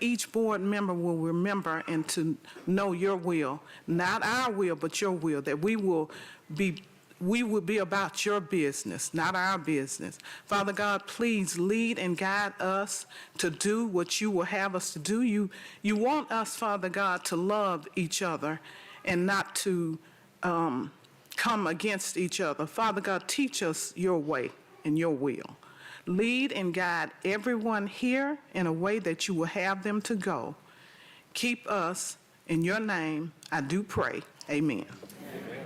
each board member will remember and to know your will, not our will, but your will, that we will be about your business, not our business. Father God, please lead and guide us to do what you will have us to do. You want us, Father God, to love each other and not to come against each other. Father God, teach us your way and your will. Lead and guide everyone here in a way that you will have them to go. Keep us in your name, I do pray. Amen. Amen.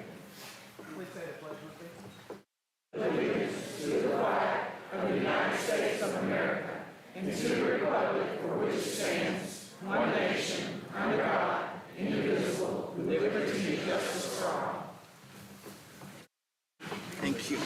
We say the pledge, please. Allegiance to the flag of the United States of America and to the republic for which it stands, one nation, under God, indivisible, with liberty and justice for all. Thank you.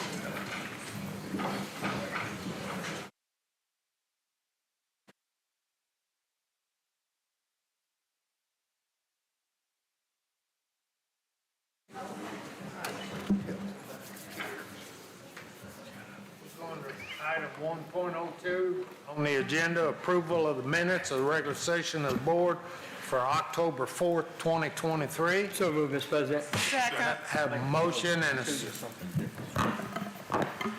Item 1.02 on the agenda, approval of the minutes of the regular session of the board for October 4th, 2023. So moved, Mr. President. Second. Have a motion and a...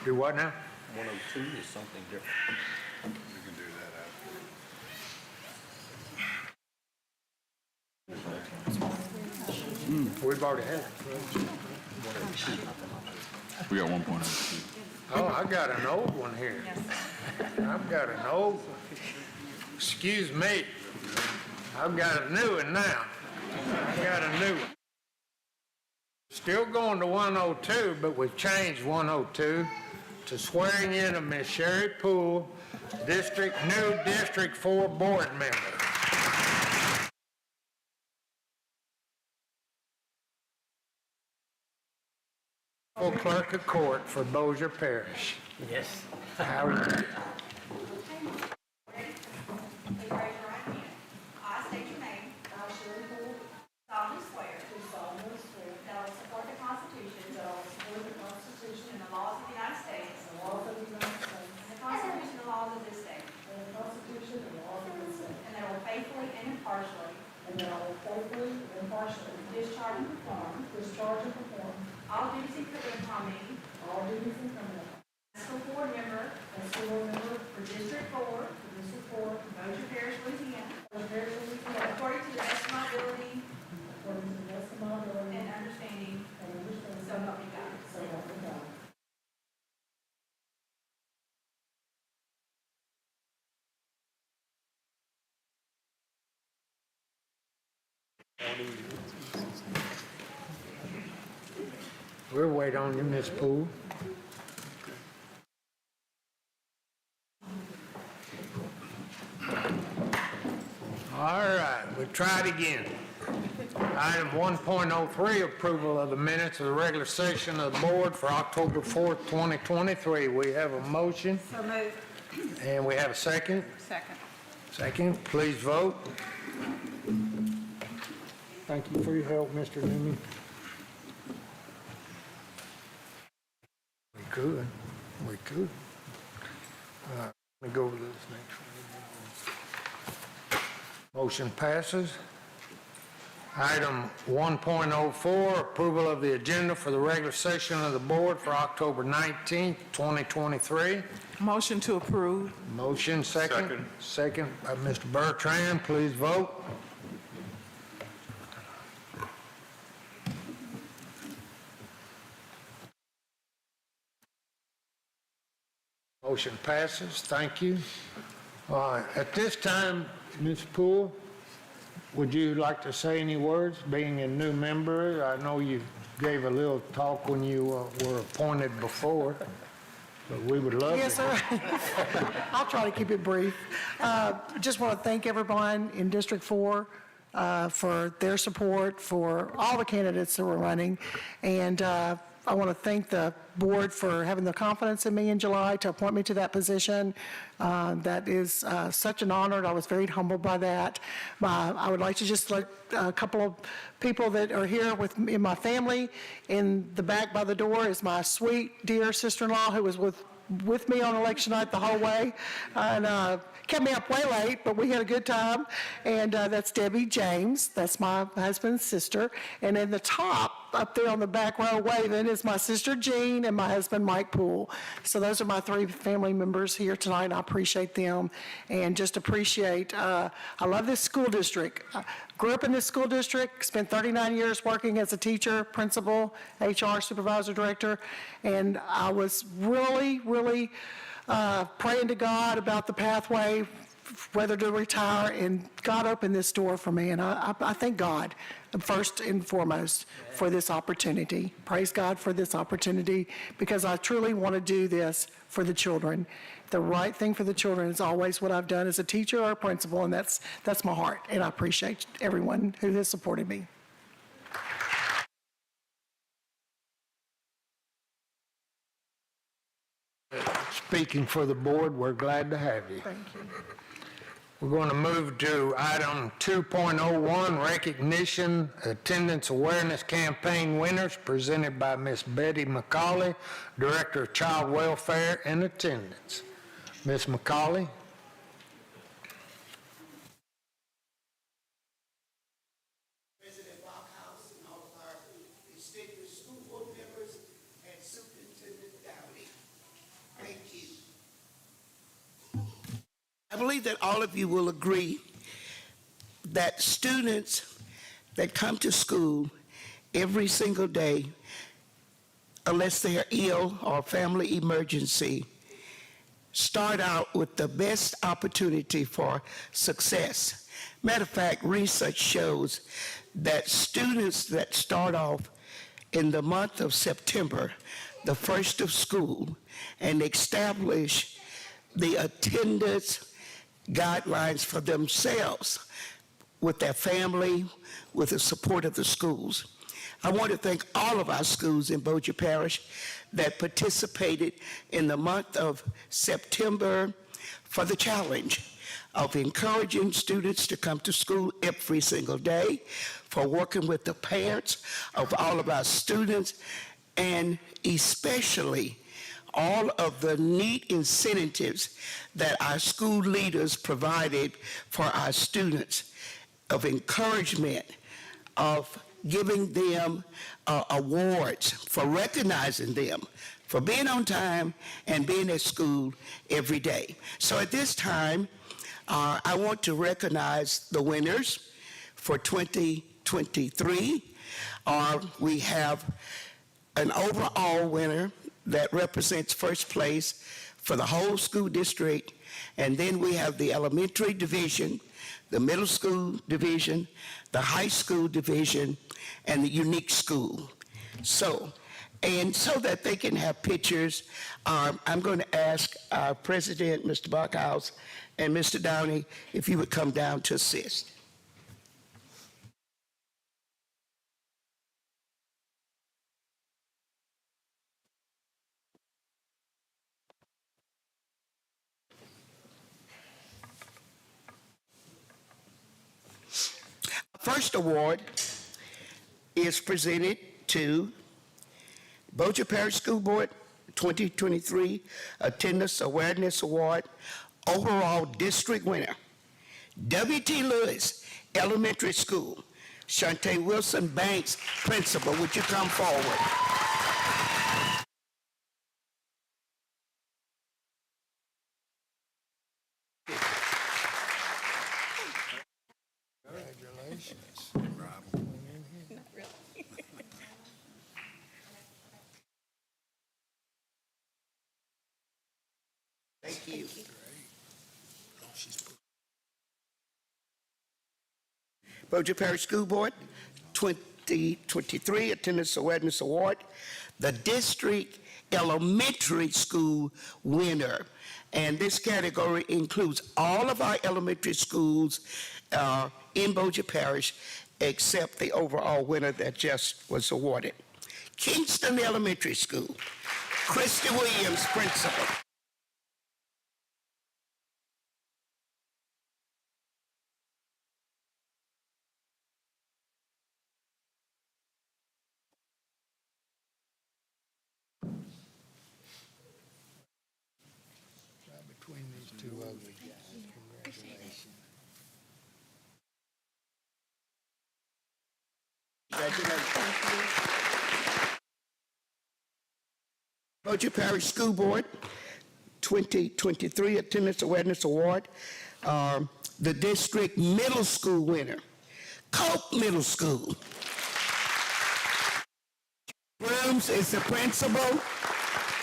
Do what now? 102 is something different. We can do that after. We've already had it. We got 1.02. Oh, I got an old one here. I've got an old one. Excuse me. I've got a new one now. I got a new one. Still going to 102, but we've changed 102 to swearing in of Miss Sherry Poole, new District 4 board member. Clerk of Court for Bossier Parish. Yes. How are you? Please raise your right hand. I state your name. I, Sherry Poole, solemnly swear. Do solemnly swear. That I will support the Constitution. That I will support the Constitution. And the laws of the United States. And the laws of the United States. And the Constitution and laws of this state. And the Constitution and laws of this state. And that I will faithfully and impartially. And that I will faithfully and impartially. Discharge and perform. All duties incumbent upon me. All duties incumbent upon me. As school board member. As school board member. For District 4. For District 4. Bossier Parish, Louisiana. Bossier Parish, Louisiana. According to the best of my ability. According to the best of my ability. And understanding. And understanding. So help me God. So help me God. We'll wait on you, Miss Poole. All right, we'll try it again. Item 1.03, approval of the minutes of the regular session of the board for October 4th, 2023. We have a motion. So moved. And we have a second. Second. Second, please vote. Thank you for your help, Mr. Newman. We could. Let me go over this next one. Motion passes. Item 1.04, approval of the agenda for the regular session of the board for October 19th, 2023. Motion to approve. Motion, second. Second by Mr. Bertrand. Please vote. Motion passes. Thank you. At this time, Ms. Poole, would you like to say any words, being a new member? I know you gave a little talk when you were appointed before, but we would love Yes, sir. I'll try to keep it brief. Just want to thank everyone in District 4 for their support, for all the candidates that were running, and I want to thank the board for having the confidence in me in July to appoint me to that position. That is such an honor. I was very humbled by that. I would like to just let a couple of people that are here with me, in my family. In the back by the door is my sweet, dear sister-in-law who was with with me on election night the whole way, and kept me up way late, but we had a good time. And that's Debbie James. That's my husband's sister. And in the top, up there on the back row waving, is my sister Jean and my husband Mike Poole. So those are my three family members here tonight, and I appreciate them. And just appreciate, I love this school district. I grew up in this school district, spent 39 years working as a teacher, principal, HR supervisor, director, and I was really praying to God about the pathway, whether to retire, and God opened this door for me, and I thank God first and foremost for this opportunity. Praise God for this opportunity, because I truly want to do this for the children. The right thing for the children is always what I've done as a teacher or a principal, and that's my heart, and I appreciate everyone who has supported me. Speaking for the board, we're glad to have you. Thank you. We're going to move to item 2.01, recognition attendance awareness campaign winners, presented by Miss Betty McCauley, Director of Child Welfare and Attendance. Miss McCauley. President Walkhouse and all of our distinguished school board members and Superintendent Downey. Thank you. I believe that all of you will agree that students that come to school every single day, unless they are ill or family emergency, start out with the best opportunity for success. Matter of fact, research shows that students that start off in the month of September, the first of school, and establish the attendance guidelines for themselves with their family, with the support of the schools. I want to thank all of our schools in Bossier Parish that participated in the month of September for the challenge of encouraging students to come to school every single day, for working with the parents of all of our students, and especially all of the neat incentives that our school leaders provided for our students, of encouragement, of giving them awards, for recognizing them for being on time and being at school every day. So at this time, I want to recognize the winners for 2023. We have an overall winner that represents first place for the whole school district, and then we have the elementary division, the middle school division, the high school division, and the unique school. So that they can have pictures, I'm going to ask our president, Mr. Buckhouse, and Mr. Downey, if you would come down to assist. First award is presented to Bossier Parish School Board 2023 Attendance Awareness Award overall district winner, W.T. Lewis Elementary School. Shante Wilson Banks, principal, would you come forward? Congratulations. Thank you. Bossier Parish School Board 2023 Attendance Awareness Award, the District Elementary School winner. And this category includes all of our elementary schools in Bossier Parish, except the overall winner that just was awarded. Kingston Elementary School, Christy Williams, principal. too ugly. Congratulations. Bossier Parish School Board 2023 Attendance Awareness Award. The district middle school winner, Cope Middle School. Brooms is the principal,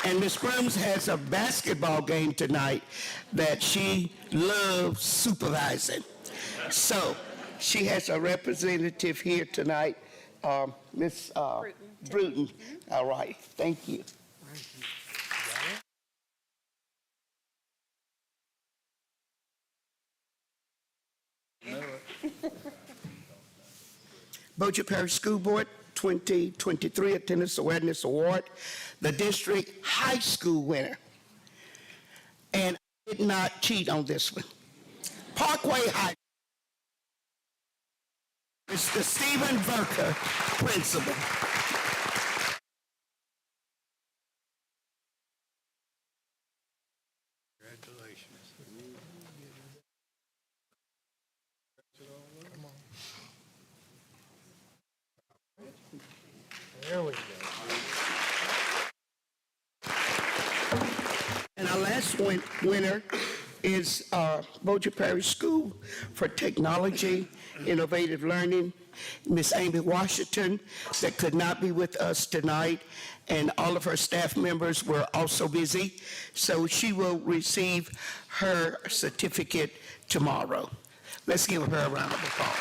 and Ms. Brooms has a basketball game tonight that she loves supervising. So she has a representative here tonight, Ms. Bruton. All right, thank you. Bossier Parish School Board 2023 Attendance Awareness Award, the district high school winner. And I did not cheat on this one. Parkway High. Mr. Stephen Verker, principal. Congratulations. Come on. There we go. And our last winner is Bossier Parish School for Technology, Innovative Learning, Miss Amy Washington, that could not be with us tonight, and all of her staff members were also busy, so she will receive her certificate tomorrow. Let's give her a round of applause.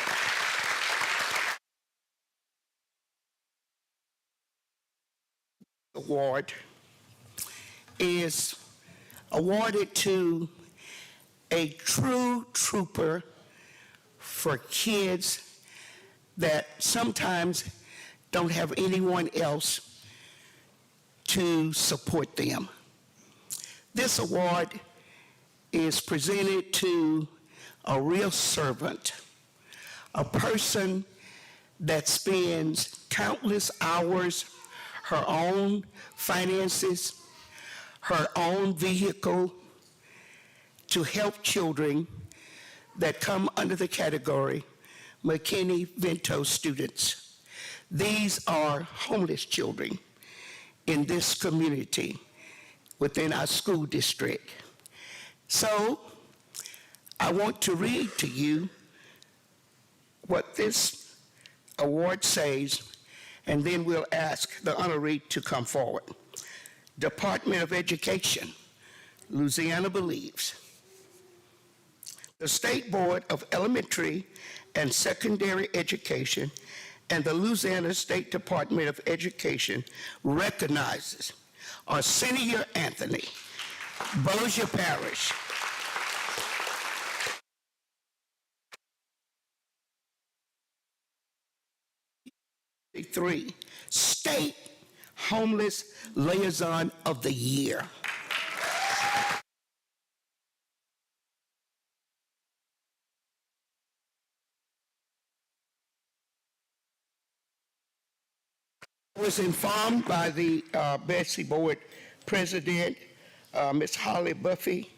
Award is awarded to a true trooper for kids that sometimes don't have anyone else to support them. This award is presented to a real servant, a person that spends countless hours, her own finances, her own vehicle, to help children that come under the category McKinney-Vento students. These are homeless children in this community within our school district. So I want to read to you what this award says, and then we'll ask the honoree to come forward. Department of Education, Louisiana believes the State Board of Elementary and Secondary Education and the Louisiana State Department of Education recognizes Arsenio Anthony, Bossier Parish, '3 State Homeless Liaison of the Year. I was informed by the BPSB Board President, Ms. Holly Buffy,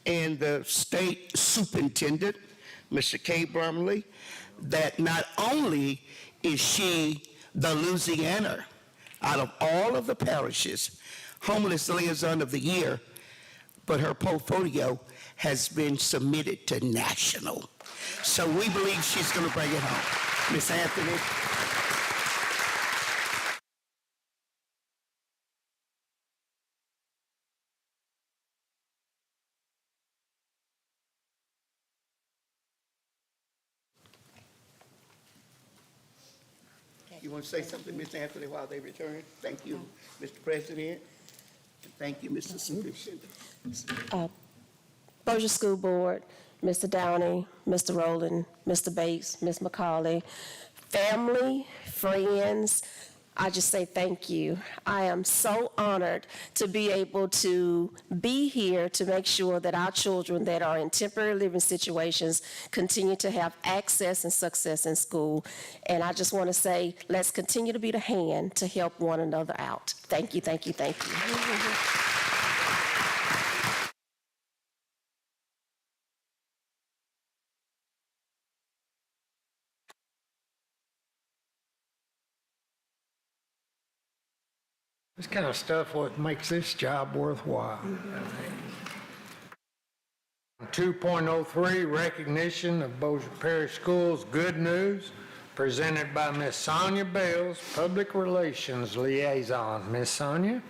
and the State Superintendent, Mr. Kay Brumley, that not only is she the Louisiana, out of all of the parishes, Homeless Liaison of the Year, but her portfolio has been submitted to national. So we believe she's going to bring it home. Ms. Anthony. You want to say something, Ms. Anthony, while they return? Thank you, Mr. President. And thank you, Mr. Superintendent. Bossier School Board, Mr. Downey, Mr. Rowland, Mr. Bates, Ms. McCauley, family, friends, I just say thank you. I am so honored to be able to be here to make sure that our children that are in temporary living situations continue to have access and success in school. And I just want to say, let's continue to be the hand to help one another out. Thank you, thank you, thank you. This kind of stuff what makes this job worthwhile. 2.03, recognition of Bossier Parish Schools Good News, presented by Miss Sonia Bales, Public Relations Liaison. Miss Sonia?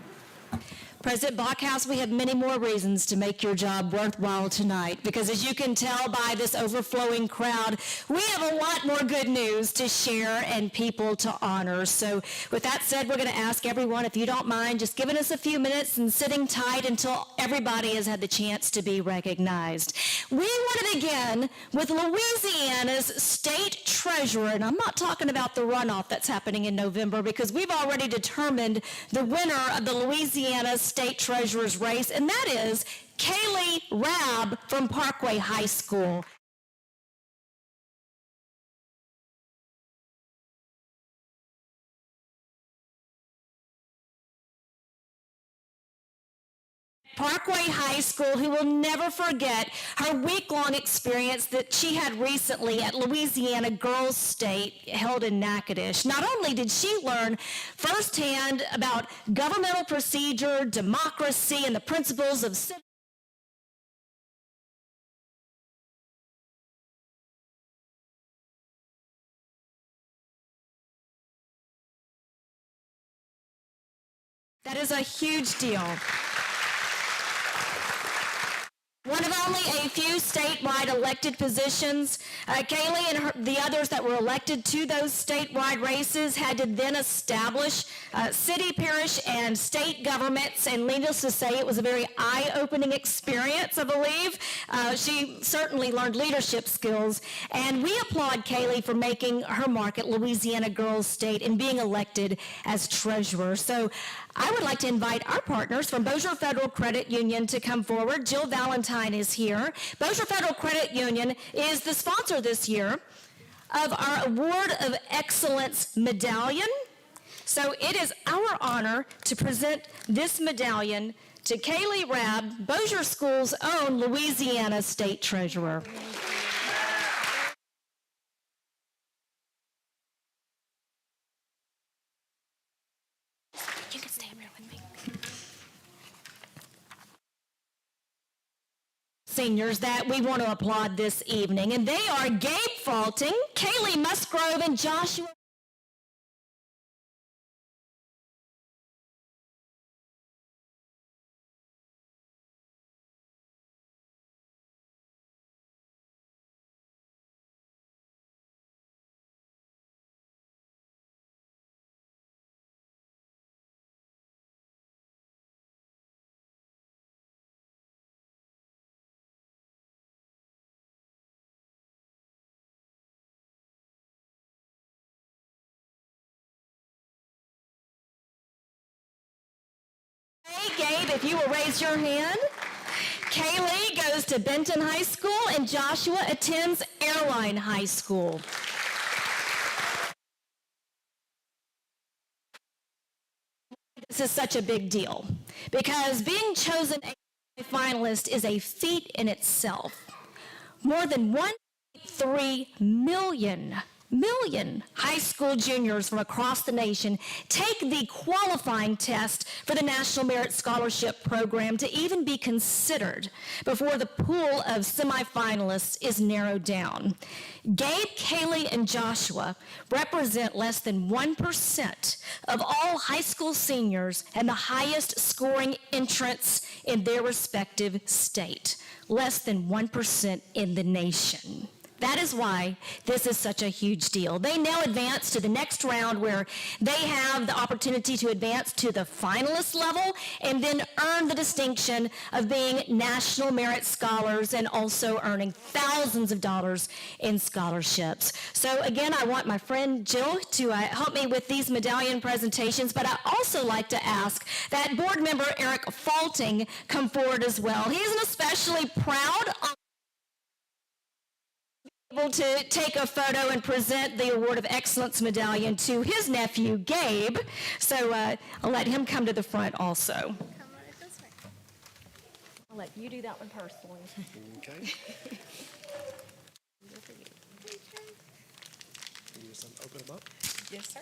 President Blockhouse, we have many more reasons to make your job worthwhile tonight, because as you can tell by this overflowing crowd, we have a lot more good news to share and people to honor. So with that said, we're going to ask everyone, if you don't mind, just giving us a few minutes and sitting tight until everybody has had the chance to be recognized. We want to begin with Louisiana's state treasurer, and I'm not talking about the runoff that's happening in November, because we've already determined the winner of the Louisiana State Treasurer's race, and that is Kaylee Rabb from Parkway High School. Parkway High School, who will never forget her week-long experience that she had recently at Louisiana Girls State held in Natchitoches. Not only did she learn firsthand about governmental procedure, democracy, and the principles of civic. That is a huge deal. One of only a few statewide elected positions, Kaylee and the others that were elected to those statewide races had to then establish city, parish, and state governments, and needless to say, it was a very eye-opening experience, I believe. She certainly learned leadership skills, and we applaud Kaylee for making her mark at Louisiana Girls State and being elected as treasurer. So I would like to invite our partners from Bossier Federal Credit Union to come forward. Jill Valentine is here. Bossier Federal Credit Union is the sponsor this year of our Award of Excellence Medallion. So it is our honor to present this medallion to Kaylee Rabb, Bossier School's own Louisiana State Treasurer. You can stay up here with me. Seniors that we want to applaud this evening, and they are Gabe Faulting, Kaylee Musgrove, and Joshua. Hey, Gabe, if you will raise your hand. Kaylee goes to Benton High School, and Joshua attends Airline High School. This is such a big deal because being chosen a finalist is a feat in itself. More than 1.3 million high school juniors from across the nation take the qualifying test for the National Merit Scholarship Program to even be considered before the pool of semifinalists is narrowed down. Gabe, Kaylee, and Joshua represent less than 1% of all high school seniors and the highest scoring entrants in their respective state, less than 1% in the nation. That is why this is such a huge deal. They now advance to the next round where they have the opportunity to advance to the finalist level and then earn the distinction of being National Merit Scholars and also earning thousands of dollars in scholarships. So again, I want my friend Jill to help me with these medallion presentations, but I also like to ask that board member Eric Faulting come forward as well. He's an especially proud able to take a photo and present the Award of Excellence medallion to his nephew, Gabe. So I'll let him come to the front also. Come right this way. I'll let you do that one personally. Okay. You just open them up? Yes, sir.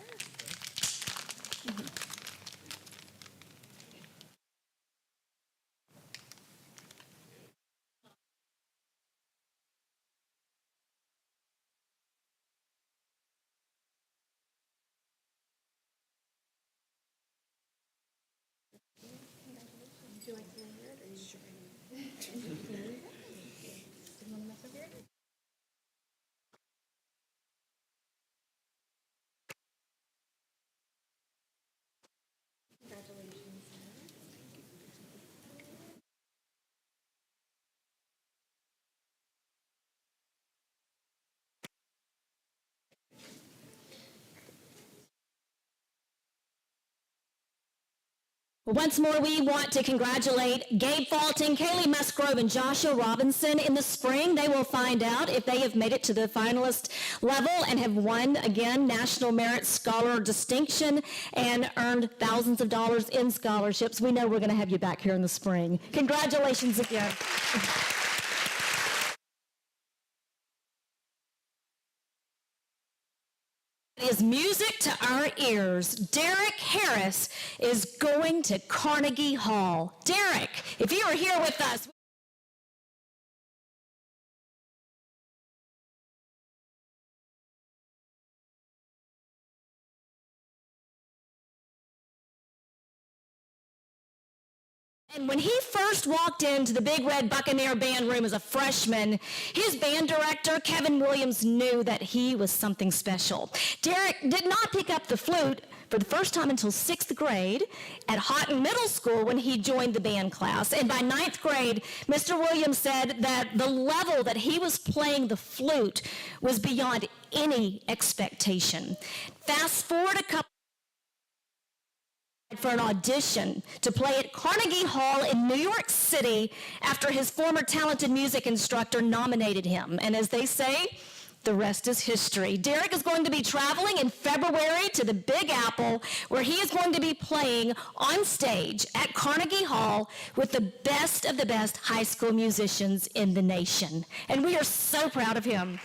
Once more, we want to congratulate Gabe Fulton, Kaylee Musgrove, and Joshua Robinson. In the spring, they will find out if they have made it to the finalist level and have won, again, National Merit Scholar distinction and earned thousands of dollars in scholarships. We know we're going to have you back here in the spring. Congratulations again. Is music to our ears. Derek Harris is going to Carnegie Hall. Derek, if you are here with us. And when he first walked into the Big Red Buccaneer band room as a freshman, his band director, Kevin Williams, knew that he was something special. Derek did not pick up the flute for the first time until 6th grade at Houghton Middle School when he joined the band class. And by 9th grade, Mr. Williams said that the level that he was playing the flute was beyond any expectation. Fast forward a couple for an audition to play at Carnegie Hall in New York City after his former talented music instructor nominated him. And as they say, the rest is history. Derek is going to be traveling in February to the Big Apple, where he is going to be playing on stage at Carnegie Hall with the best of the best high school musicians in the nation. And we are so proud of him.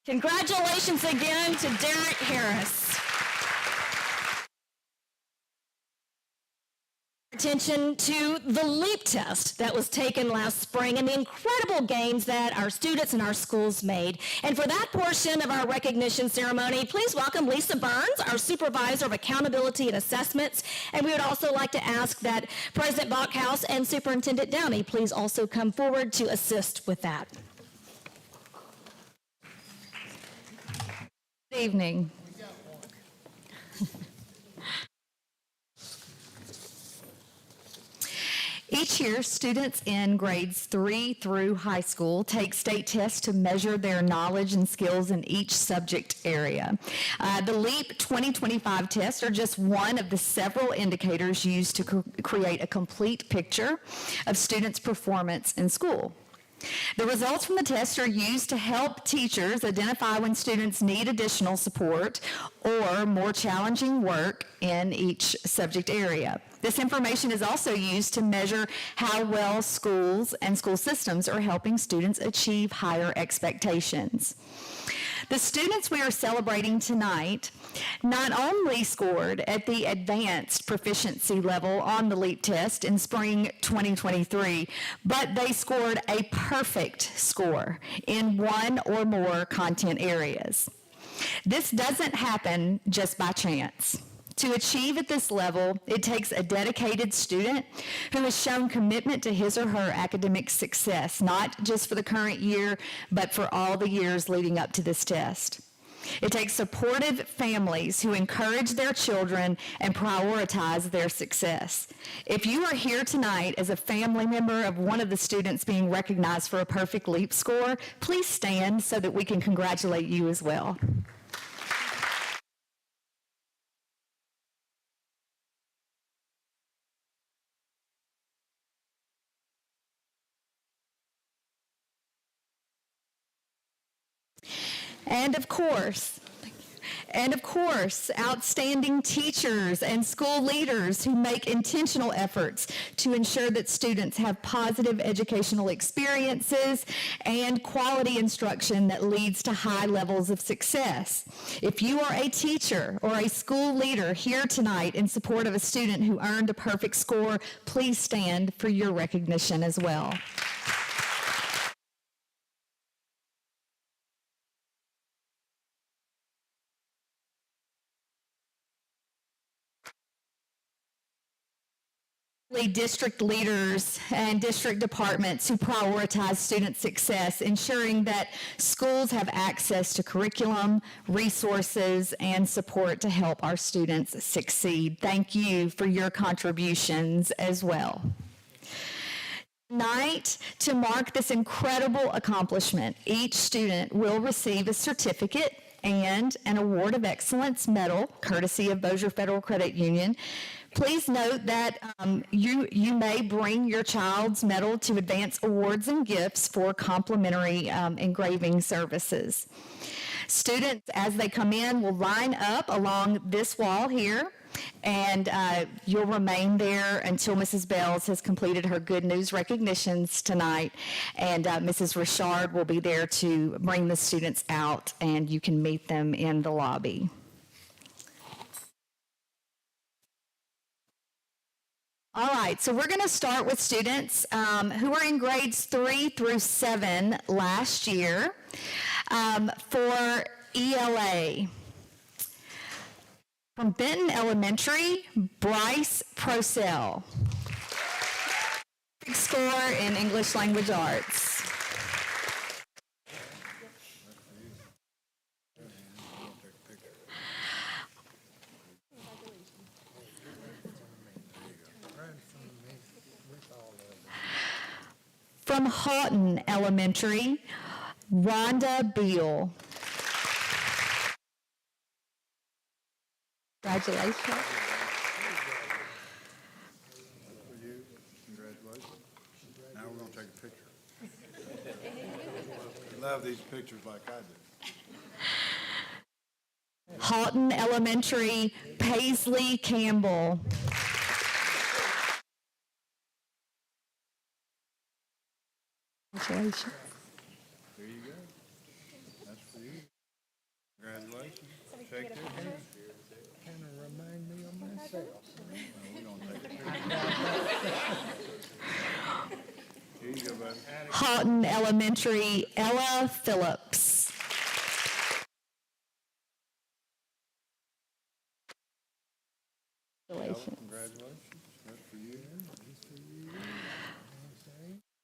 Congratulations again to Derek Harris. Attention to the LEAP test that was taken last spring and the incredible gains that our students and our schools made. And for that portion of our recognition ceremony, please welcome Lisa Burns, our Supervisor of Accountability and Assessments. And we would also like to ask that President Bachhaus and Superintendent Downey please also come forward to assist with that. Good evening. Each year, students in grades 3 through high school take state tests to measure their knowledge and skills in each subject area. The LEAP 2025 tests are just one of the several indicators used to create a complete picture of students' performance in school. The results from the test are used to help teachers identify when students need additional support or more challenging work in each subject area. This information is also used to measure how well schools and school systems are helping students achieve higher expectations. The students we are celebrating tonight not only scored at the advanced proficiency level on the LEAP test in spring 2023, but they scored a perfect score in one or more content areas. This doesn't happen just by chance. To achieve at this level, it takes a dedicated student who has shown commitment to his or her academic success, not just for the current year, but for all the years leading up to this test. It takes supportive families who encourage their children and prioritize their success. If you are here tonight as a family member of one of the students being recognized for a perfect LEAP score, please stand so that we can congratulate you as well. And of course, And of course, outstanding teachers and school leaders who make intentional efforts to ensure that students have positive educational experiences and quality instruction that leads to high levels of success. If you are a teacher or a school leader here tonight in support of a student who earned a perfect score, please stand for your recognition as well. District leaders and district departments who prioritize student success, ensuring that schools have access to curriculum, resources, and support to help our students succeed. Thank you for your contributions as well. Tonight, to mark this incredible accomplishment, each student will receive a certificate and an Award of Excellence medal, courtesy of Bossier Federal Credit Union. Please note that you may bring your child's medal to Advance Awards and Gifts for complimentary engraving services. Students, as they come in, will line up along this wall here, and you'll remain there until Mrs. Bells has completed her good news recognitions tonight, and Mrs. Richard will be there to bring the students out, and you can meet them in the lobby. All right, so we're going to start with students who were in grades 3 through 7 last year for ELA. From Benton Elementary, Bryce Procell. Big score in English Language Arts. From Houghton Elementary, Rhonda Beal. Congratulations. For you, congratulations. Now we're going to take a picture. You love these pictures like I do. Houghton Elementary, Paisley Campbell. Congratulations. There you go. That's for you. Congratulations. Shake their hand. Kind of remind me of myself. We're going to take a picture. Here you go, buddy. Houghton Elementary, Ella Phillips. Congratulations. That's for you.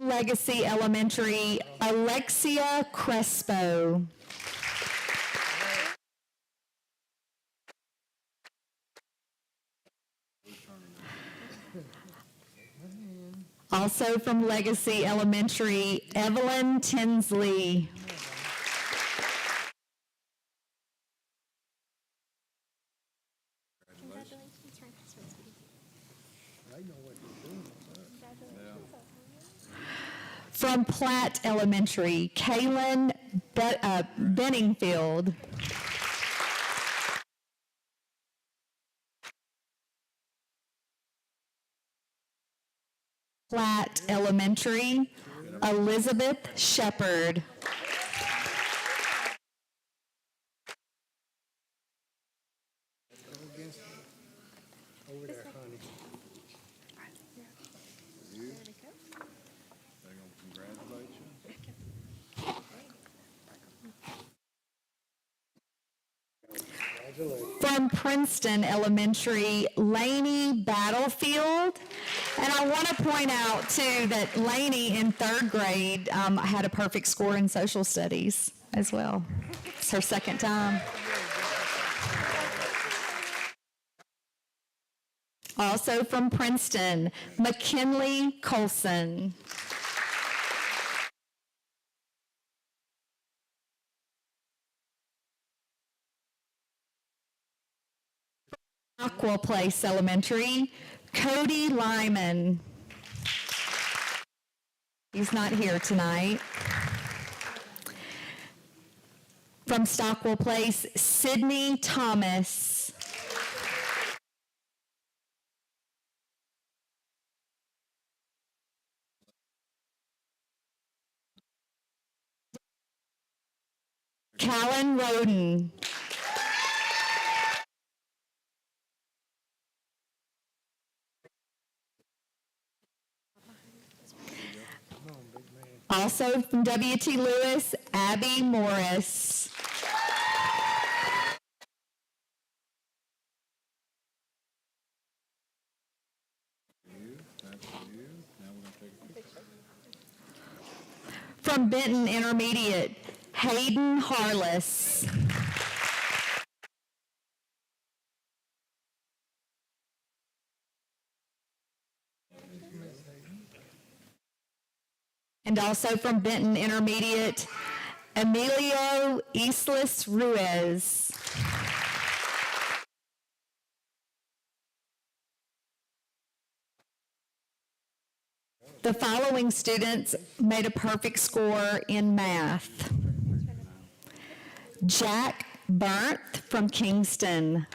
Legacy Elementary, Alexia Crespo. Also from Legacy Elementary, Evelyn Tinsley. From Platt Elementary, Kaylin Benningfield. Platt Elementary, Elizabeth Shepard. Over there, honey. You. They're going to congratulate you. From Princeton Elementary, Lainey Battlefield. And I want to point out, too, that Lainey in 3rd grade had a perfect score in social studies as well. It's her 2nd time. Also from Princeton, McKinley Colson. Aqua Place Elementary, Cody Lyman. He's not here tonight. From Stockwell Place, Sydney Thomas. Callan Roden. Also from W.T. Lewis, Abby Morris. That's for you. Now we're gonna take a picture. From Benton Intermediate, Hayden Harless. And also from Benton Intermediate, Emilio Islas Ruiz. The following students made a perfect score in math. Jack Bernth from Kingston.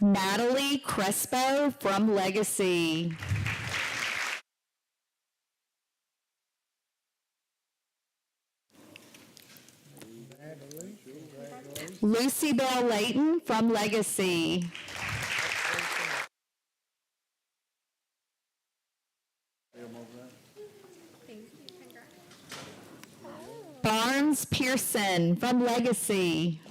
Natalie Crespo from Legacy. Lucy Bell Layton from Legacy. Barnes Pearson from Legacy.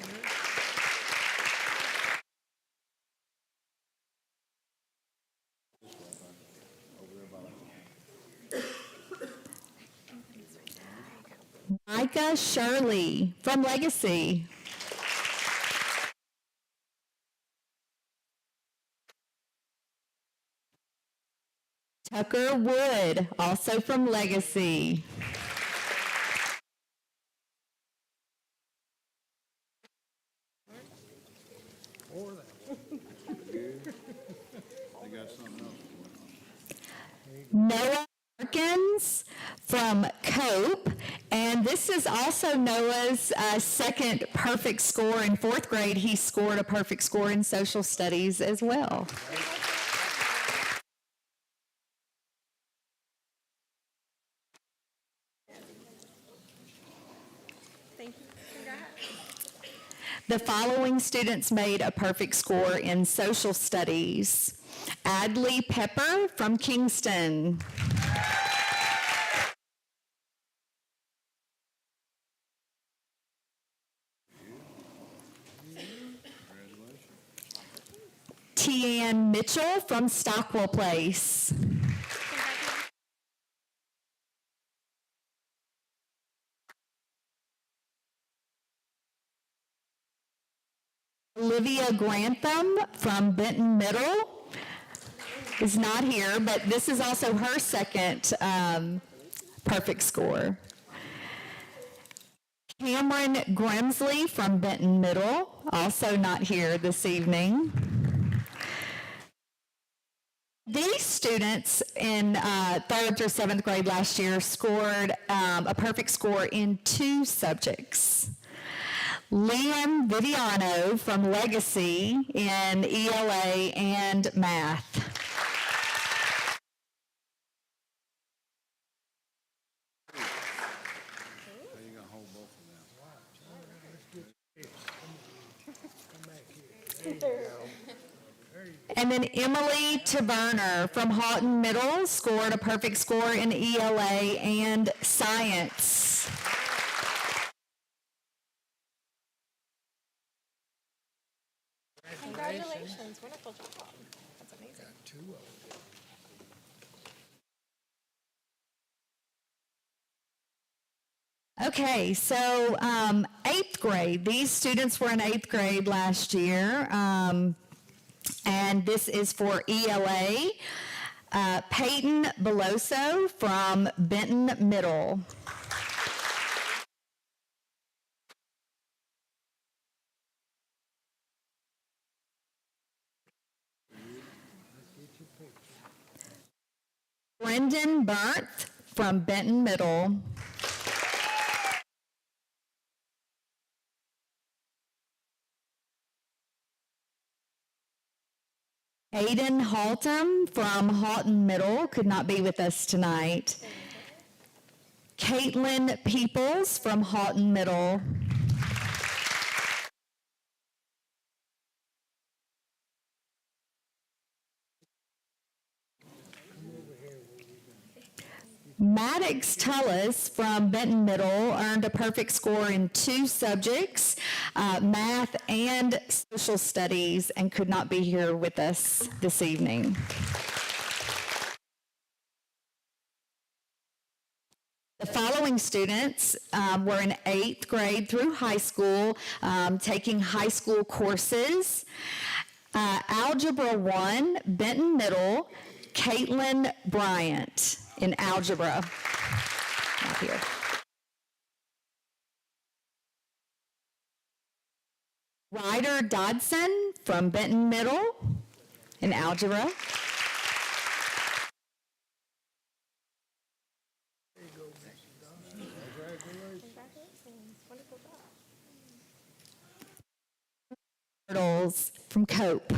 Micah Shirley from Legacy. Tucker Wood, also from Legacy. They got something else for Noah Perkins from Cope, and this is also Noah's second perfect score in fourth grade. He scored a perfect score in social studies as well. The following students made a perfect score in social studies. Adley Pepper from Kingston. Tianne Mitchell from Stockwell Place. Olivia Grantham from Benton Middle is not here, but this is also her second perfect score. Cameron Grimsley from Benton Middle, also not here this evening. These students in 3rd through 7th grade last year scored a perfect score in 2 subjects. Liam Viviano from Legacy in ELA and math. How you gonna hold both of them? And then Emily Taberner from Houghton Middle scored a perfect score in ELA and science. Congratulations, wonderful job. That's amazing. Okay, so 8th grade. These students were in 8th grade last year, and this is for ELA. Peyton Beloso from Benton Middle. Brendan Bernth from Benton Middle. Aiden Haltom from Halton Middle could not be with us tonight. Caitlin Peoples from Halton Middle. Maddox Tullis from Benton Middle earned a perfect score in 2 subjects, math and social studies, and could not be here with us this evening. The following students were in 8th grade through high school, taking high school courses. Algebra 1, Benton Middle, Caitlin Bryant in algebra. Not here. Ryder Dodson from Benton Middle in algebra. Turtles from Cope.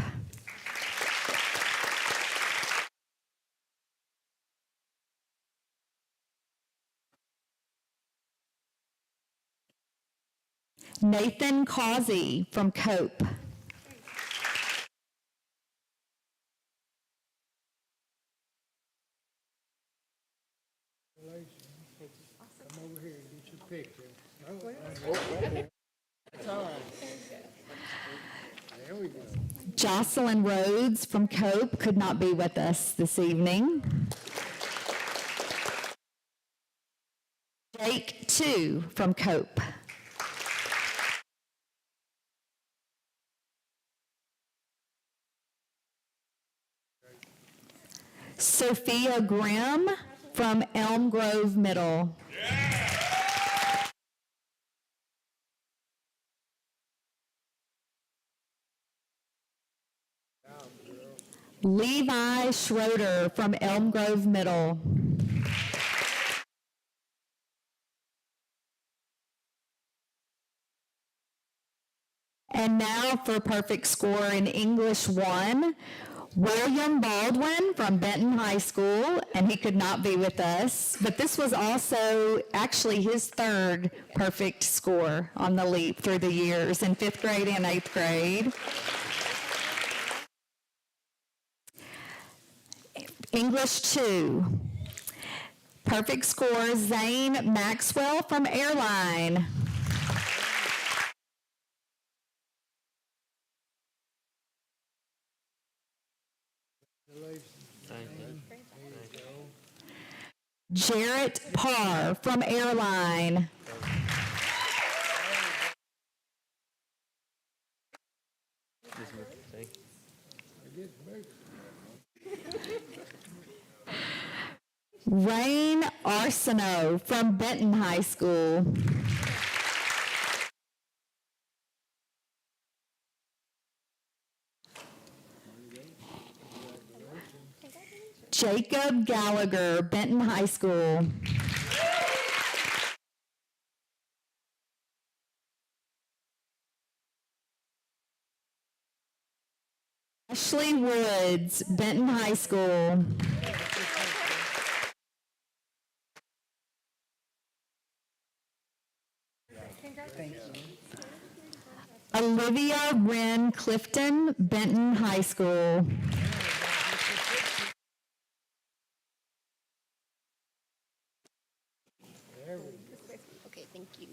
Nathan Causey from Cope. Come over here and get your picture. There we go. Jocelyn Rhodes from Cope could not be with us this evening. Jake 2 from Cope. Sophia Grimm from Elm Grove Middle. Levi Schroeder from Elm Grove Middle. And now for a perfect score in English 1, William Baldwin from Benton High School, and he could not be with us, but this was also actually his 3rd perfect score on the LEAP through the years in 5th grade and 8th grade. English 2, perfect score, Zane Maxwell from Airline. Jarrett Parr from Airline. Rain Arsenault from Benton High School. Jacob Gallagher, Benton High School. Ashley Woods, Benton High School. Olivia Wren Clifton, Benton High School. Okay, thank you.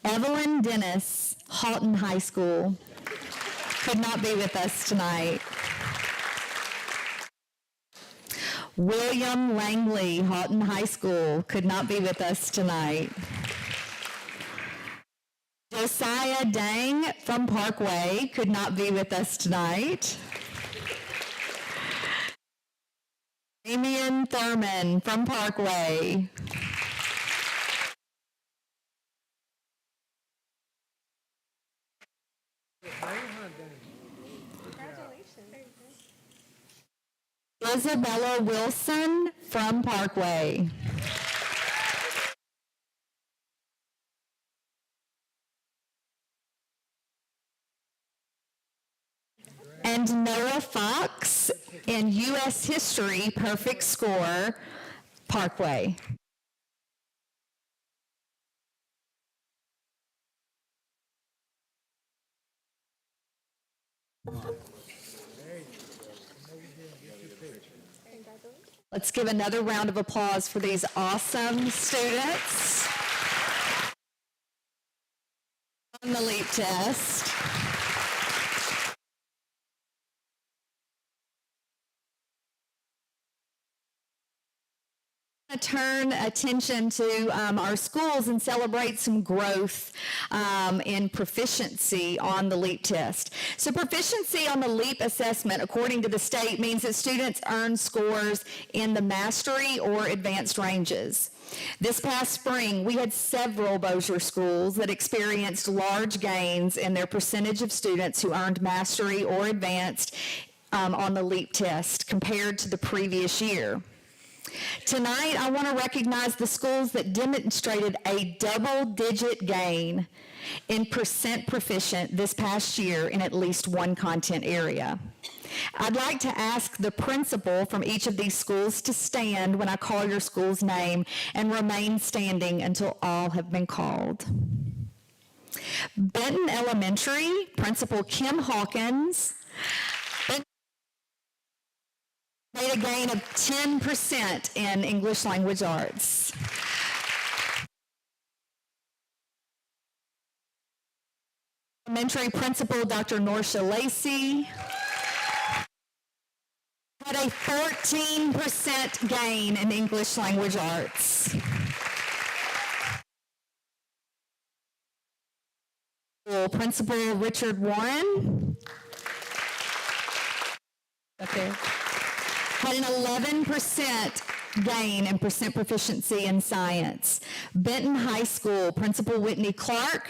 Evelyn Dennis, Halton High School, could not be with us tonight. William Langley, Halton High School, could not be with us tonight. Josiah Dang from Parkway could not be with us tonight. Damian Thurman from Parkway. Isabella Wilson from Parkway. And Noah Fox in U.S. History, perfect score, Parkway. Let's give another round of applause for these awesome students on the LEAP test. Turn attention to our schools and celebrate some growth in proficiency on the LEAP test. So proficiency on the LEAP assessment, according to the state, means that students earn scores in the mastery or advanced ranges. This past spring, we had several Bossier schools that experienced large gains in their percentage of students who earned mastery or advanced on the LEAP test compared to the previous year. Tonight, I want to recognize the schools that demonstrated a double-digit gain in percent proficient this past year in at least one content area. I'd like to ask the principal from each of these schools to stand when I call your school's name and remain standing until all have been called. Benton Elementary, Principal Kim Hawkins, made a gain of 10% in English language arts. Elementary Principal Dr. Norsha Lacey had a 14% gain in English language arts. Principal Richard Warren had an 11% gain in percent proficiency in science. Benton High School, Principal Whitney Clark.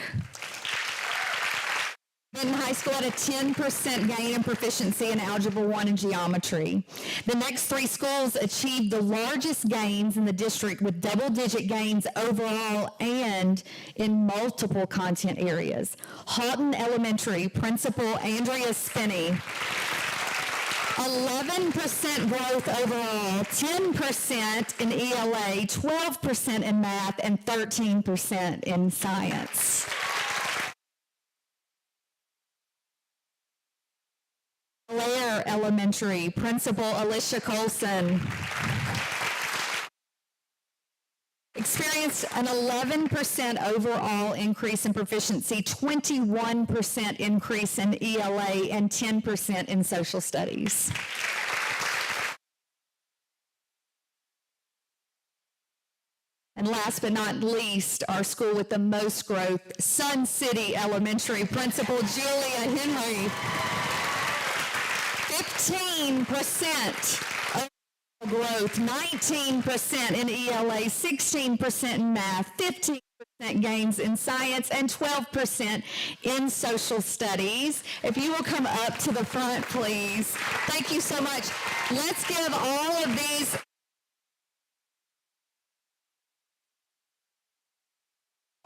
Benton High School had a 10% gain in proficiency in Algebra 1 and geometry. The next three schools achieved the largest gains in the district with double-digit gains overall and in multiple content areas. Houghton Elementary, Principal Andrea Spinney, 11% growth overall, 10% in ELA, 12% in math, and 13% in science. Blair Elementary, Principal Alicia Colson, experienced an 11% overall increase in proficiency, 21% increase in ELA, and 10% in social studies. And last but not least, our school with the most growth, Sun City Elementary, Principal Julia Henry, 15% growth, 19% in ELA, 16% in math, 15% gains in science, and 12% in social studies. If you will come up to the front, please. Thank you so much. Let's give all of these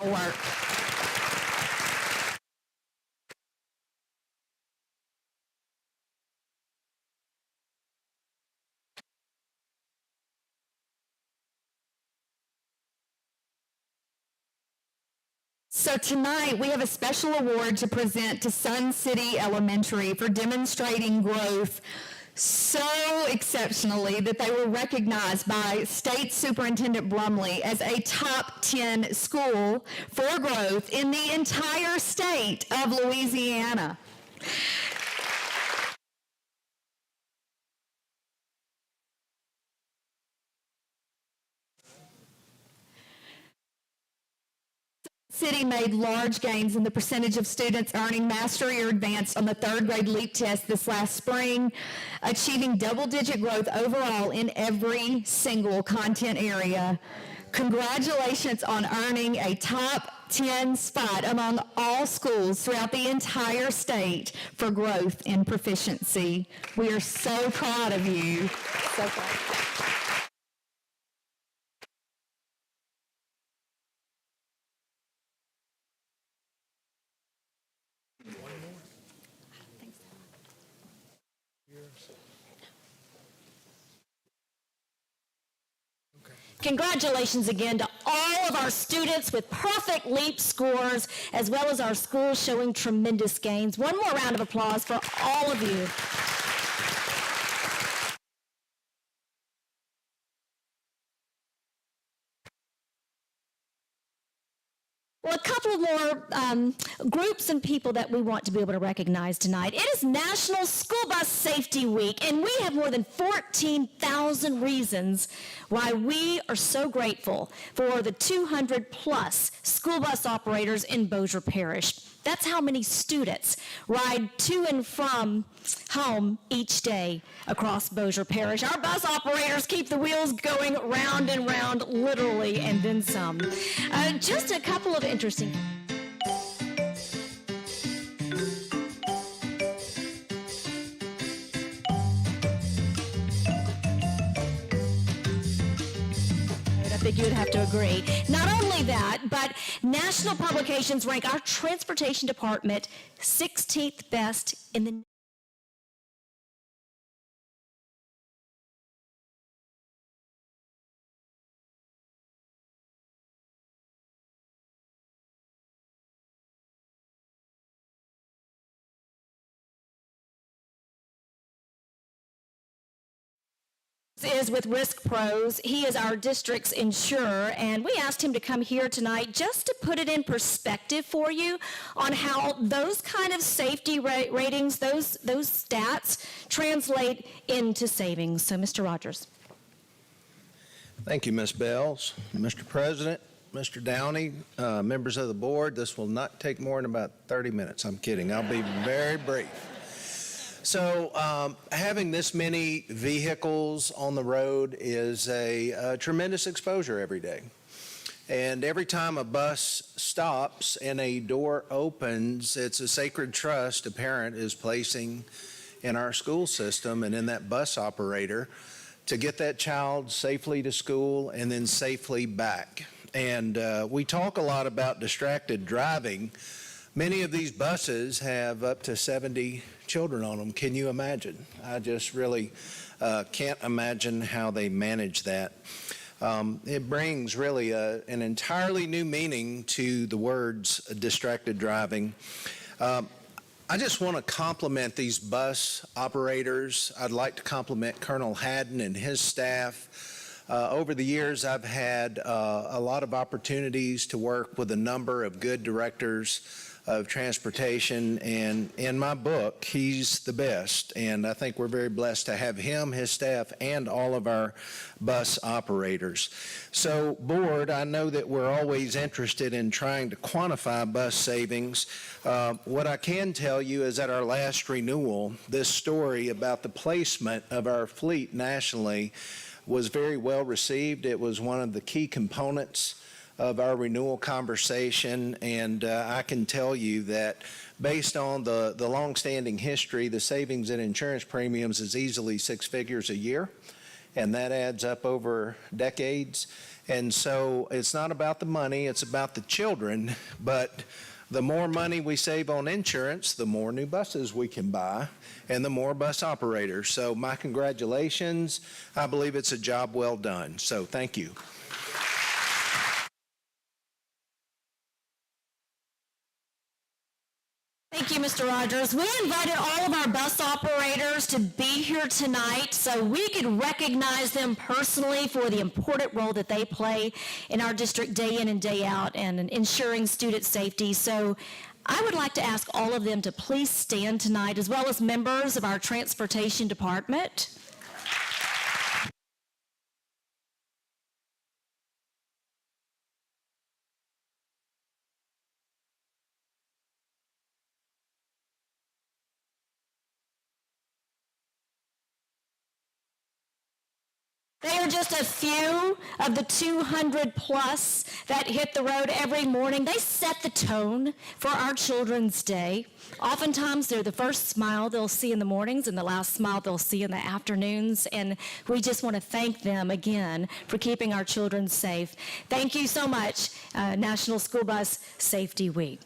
work. So tonight, we have a special award to present to Sun City Elementary for demonstrating growth so exceptionally that they were recognized by State Superintendent Brumley as a top 10 school for growth in the entire state of Louisiana. City made large gains in the percentage of students earning mastery or advanced on the third grade LEAP test this last spring, achieving double-digit growth overall in every single content area. Congratulations on earning a top 10 spot among all schools throughout the entire state for growth and proficiency. We are so proud of you. So proud. Congratulations again to all of our students with perfect LEAP scores, as well as our schools showing tremendous gains. One more round of applause for all of you. Well, a couple of more groups and people that we want to be able to recognize tonight. It is National School Bus Safety Week, and we have more than 14,000 reasons why we are so grateful for the 200-plus school bus operators in Bossier Parish. That's how many students ride to and from home each day across Bossier Parish. Our bus operators keep the wheels going round and round, literally, and then some. Just a couple of interesting. I think you would have to agree. Not only that, but national publications rank our transportation department 16th best in the is with Risk Pros. He is our district's insurer, and we asked him to come here tonight just to put it in perspective for you on how those kind of safety ratings, those stats translate into savings. So, Mr. Rogers. Thank you, Ms. Bells. Mr. President, Mr. Downey, members of the board, this will not take more than about 30 minutes. I'm kidding. I'll be very brief. So having this many vehicles on the road is a tremendous exposure every day. And every time a bus stops and a door opens, it's a sacred trust a parent is placing in our school system and in that bus operator to get that child safely to school and then safely back. And we talk a lot about distracted driving. Many of these buses have up to 70 children on them. Can you imagine? I just really can't imagine how they manage that. It brings really an entirely new meaning to the words distracted driving. I just want to compliment these bus operators. I'd like to compliment Colonel Haddon and his staff. Over the years, I've had a lot of opportunities to work with a number of good directors of transportation, and in my book, he's the best, and I think we're very blessed to have him, his staff, and all of our bus operators. So, board, I know that we're always interested in trying to quantify bus savings. What I can tell you is at our last renewal, this story about the placement of our fleet nationally was very well received. It was one of the key components of our renewal conversation, and I can tell you that based on the longstanding history, the savings in insurance premiums is easily 6 figures a year, and that adds up over decades. And so it's not about the money, it's about the children, but the more money we save on insurance, the more new buses we can buy and the more bus operators. So my congratulations. I believe it's a job well done. So thank you. Thank you, Mr. Rogers. We invited all of our bus operators to be here tonight so we could recognize them personally for the important role that they play in our district day in and day out and in ensuring student safety. So I would like to ask all of them to please stand tonight, as well as members of our transportation department. They are just a few of the 200 plus that hit the road every morning. They set the tone for our children's day. Oftentimes, they're the first smile they'll see in the mornings and the last smile they'll see in the afternoons. And we just want to thank them again for keeping our children safe. Thank you so much, National School Bus Safety Week.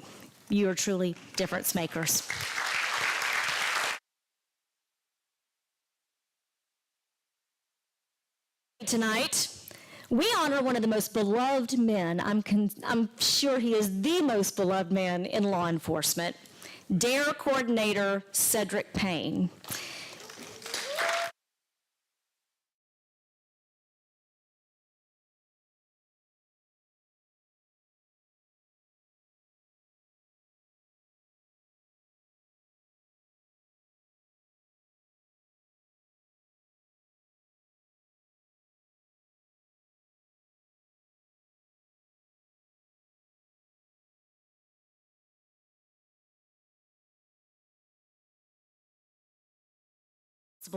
You are truly difference makers. Tonight, we honor one of the most beloved men. I'm sure he is the most beloved man in law enforcement, DARE Coordinator Cedric Payne.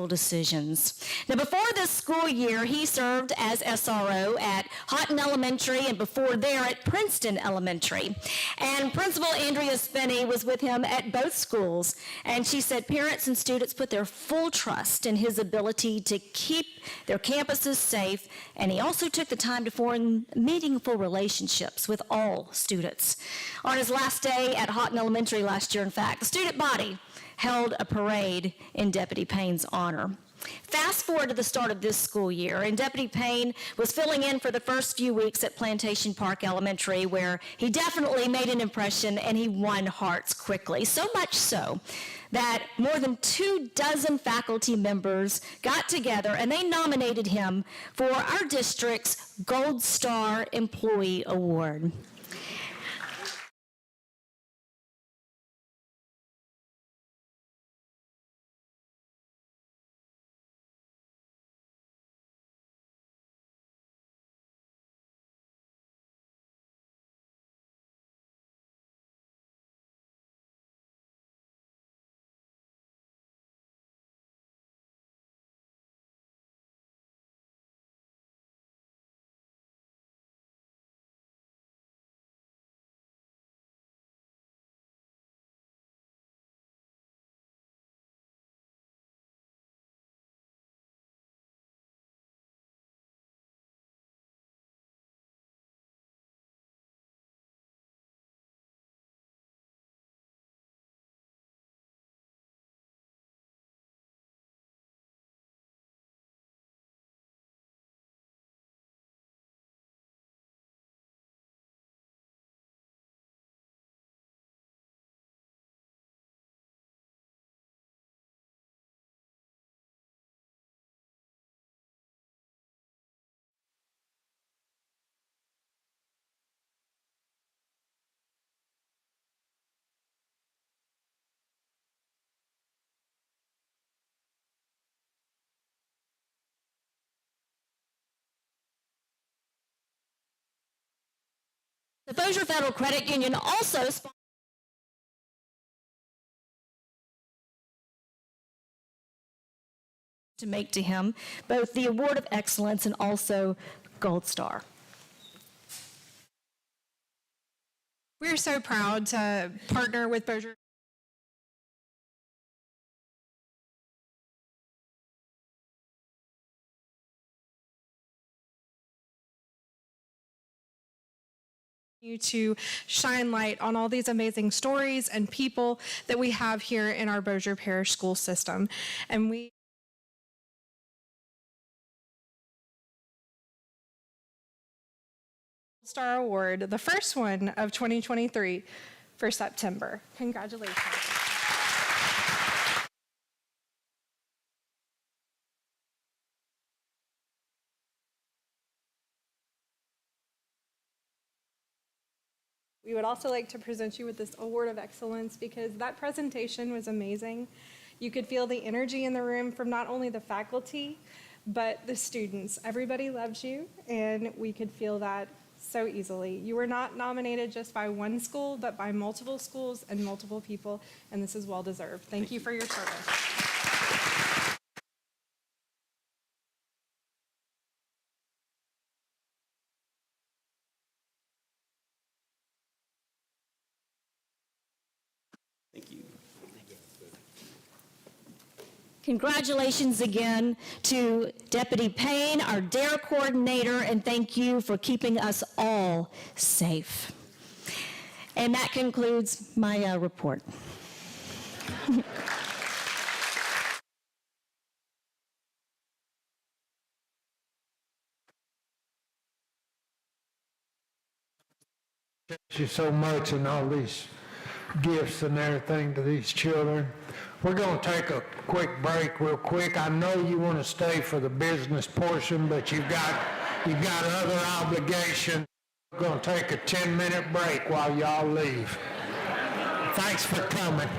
Decisions. Now, before this school year, he served as SRO at Houghton Elementary and before there at Princeton Elementary. And Principal Andrea Spinney was with him at both schools. And she said parents and students put their full trust in his ability to keep their campuses safe. And he also took the time to form meaningful relationships with all students. On his last day at Houghton Elementary last year, in fact, the student body held a parade in Deputy Payne's honor. Fast forward to the start of this school year, and Deputy Payne was filling in for the first few weeks at Plantation Park Elementary, where he definitely made an impression and he won hearts quickly. So much so that more than 24 faculty members got together and they nominated him for our district's Gold Star Employee Award. The Bossier Federal Credit Union also to make to him both the Award of Excellence and also Gold Star. We're so proud to partner with Bossier. To shine light on all these amazing stories and people that we have here in our Bossier Parish school system. And we Star Award, the first one of 2023 for September. Congratulations. We would also like to present you with this Award of Excellence because that presentation was amazing. You could feel the energy in the room from not only the faculty, but the students. Everybody loved you, and we could feel that so easily. You were not nominated just by one school, but by multiple schools and multiple people, and this is well deserved. Thank you for your service. Congratulations again to Deputy Payne, our DARE coordinator, and thank you for keeping us all safe. And that concludes my report. Thank you so much and all these gifts and everything to these children. We're going to take a quick break real quick. I know you want to stay for the business portion, but you've got other obligations. We're going to take a 10-minute break while y'all leave. Thanks for coming.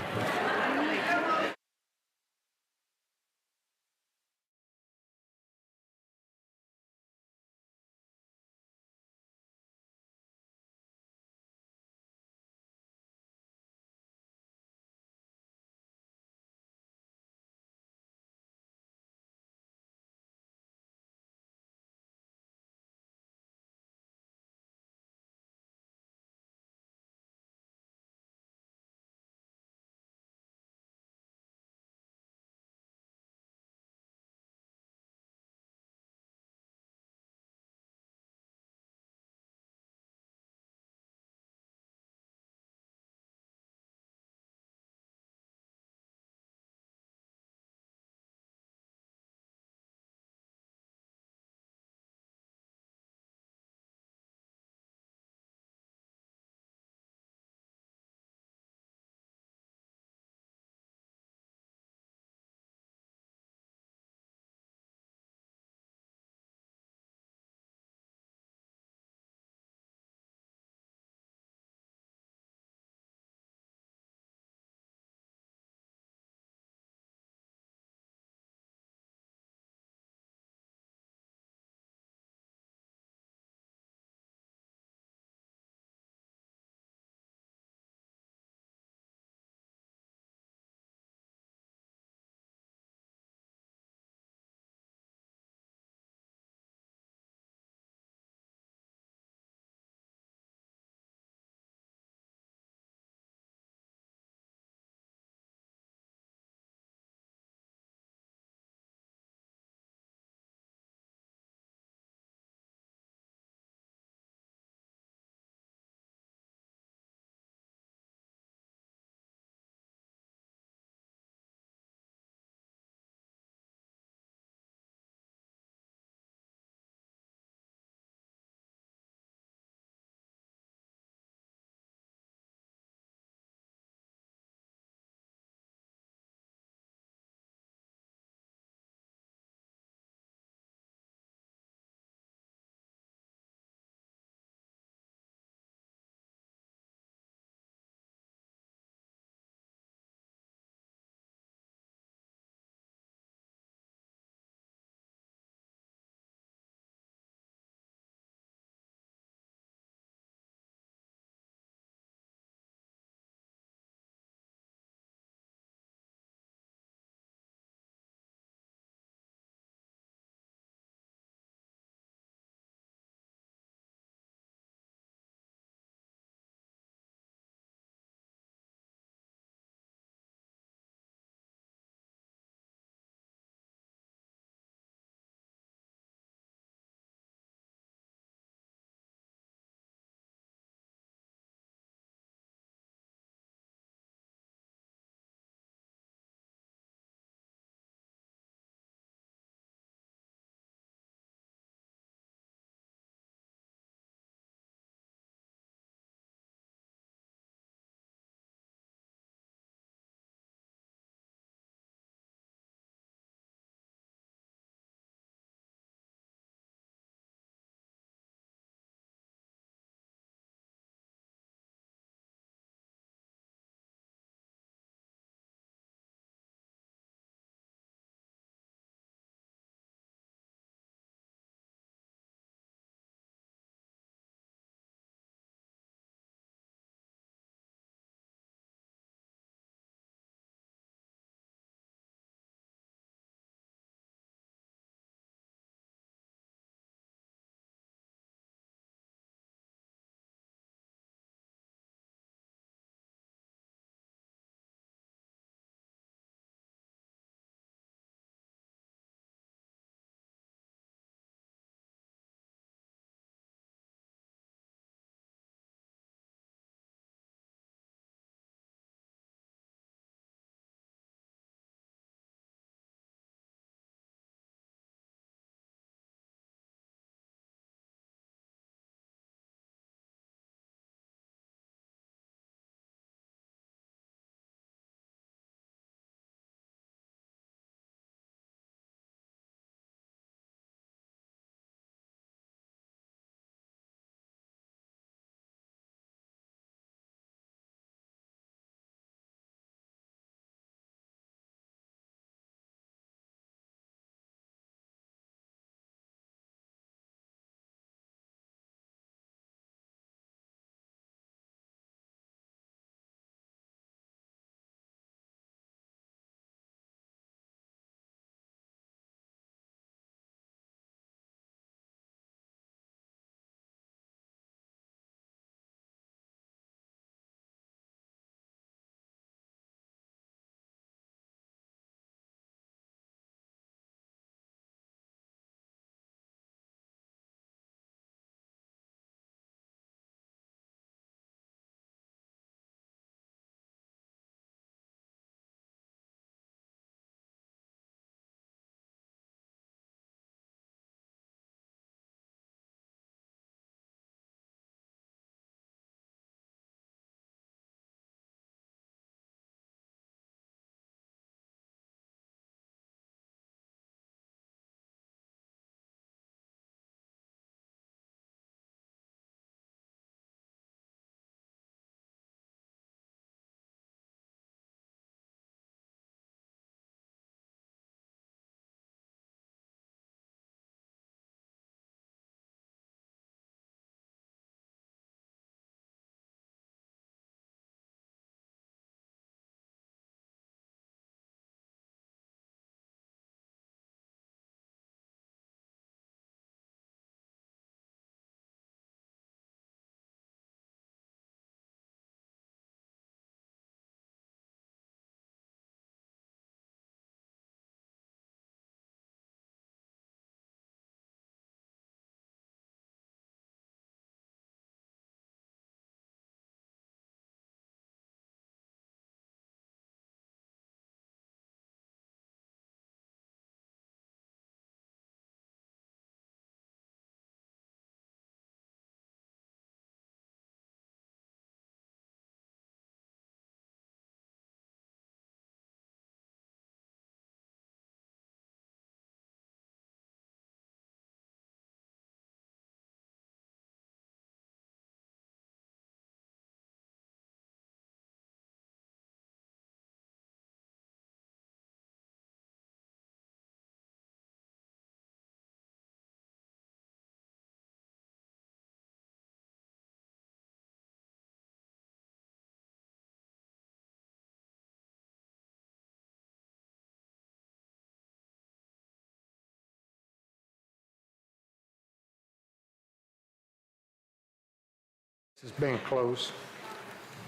It's been close.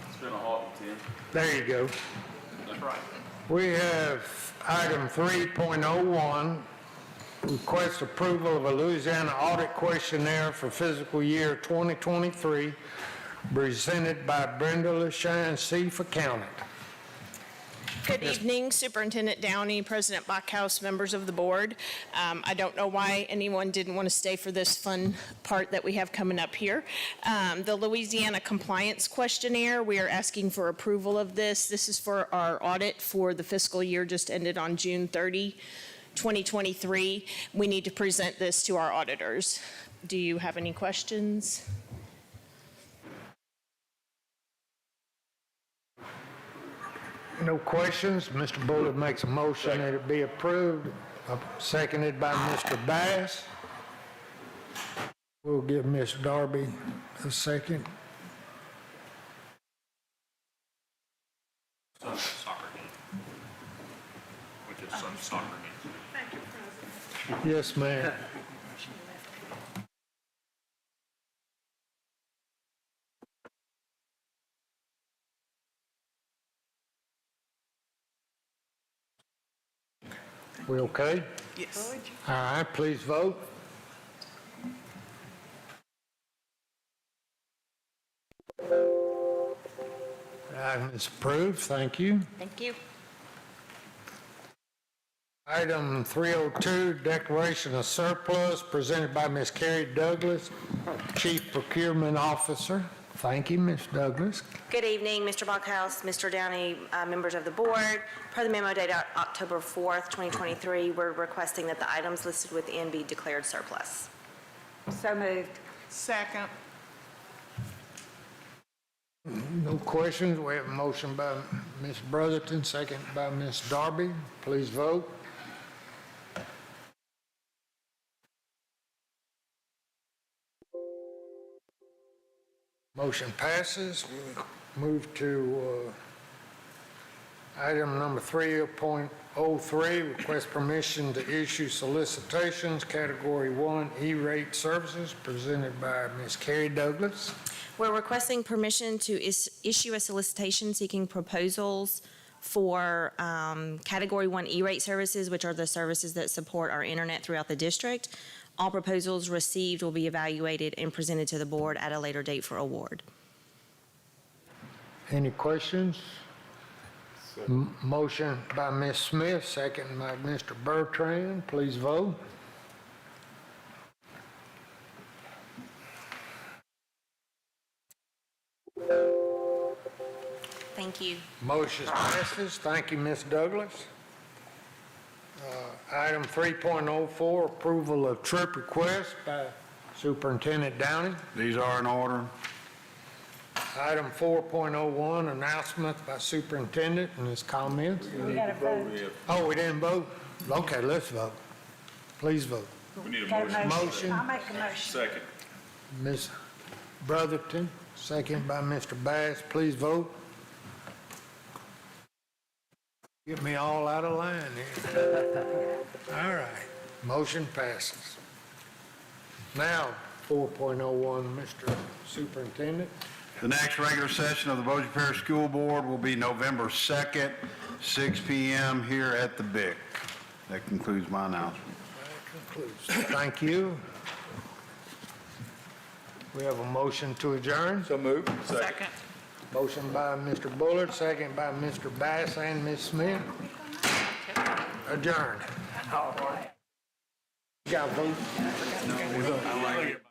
It's been a hot one, Tim. There you go. That's right. We have item 3.01, request approval of a Louisiana audit questionnaire for fiscal year 2023, presented by Brenda LaShine, Chief Accountant. Good evening, Superintendent Downey, President Backhouse, members of the board. I don't know why anyone didn't want to stay for this fun part that we have coming up here. The Louisiana Compliance Questionnaire, we are asking for approval of this. This is for our audit for the fiscal year just ended on June 30, 2023. We need to present this to our auditors. Do you have any questions? No questions. Mr. Bullard makes a motion that it be approved, seconded by Mr. Bass. We'll give Ms. Darby a second. Son's soccer game. Which is son's soccer game. Yes, ma'am. We okay? Yes. All right, please vote. Item is approved. Thank you. Thank you. Item 302, declaration of surplus, presented by Ms. Carrie Douglas, Chief Procurement Officer. Thank you, Ms. Douglas. Good evening, Mr. Backhouse, Mr. Downey, members of the board. Per the memo dated October 4th, 2023, we're requesting that the items listed within be declared surplus. So moved. Second. No questions. We have a motion by Ms. Brotherton, second by Ms. Darby. Please vote. Motion passes. We'll move to item number 3.03, request permission to issue solicitations, Category 1 E-rate services, presented by Ms. Carrie Douglas. We're requesting permission to issue a solicitation seeking proposals for Category 1 E-rate services, which are the services that support our internet throughout the district. All proposals received will be evaluated and presented to the board at a later date for award. Any questions? Motion by Ms. Smith, second by Mr. Bertrand. Please vote. Thank you. Motion passes. Thank you, Ms. Douglas. Item 3.04, approval of trip request by Superintendent Downey. These are in order. Item 4.01, announcements by Superintendent and his comments. We got to vote. Oh, we didn't vote? Okay, let's vote. Please vote. We need a Got a motion. Motion. I'll make a motion. Second. Ms. Brotherton, second by Mr. Bass. Please vote. Get me all out of line here. All right, motion passes. Now, 4.01, Mr. Superintendent. The next regular session of the Bossier Parish School Board will be November 2nd, 6 p.m. here at the BIC. That concludes my announcement. That concludes. Thank you. We have a motion to adjourn. So moved. Second. Motion by Mr. Bullard, second by Mr. Bass and Ms. Smith. Adjourned. All right. You got a vote? I like it.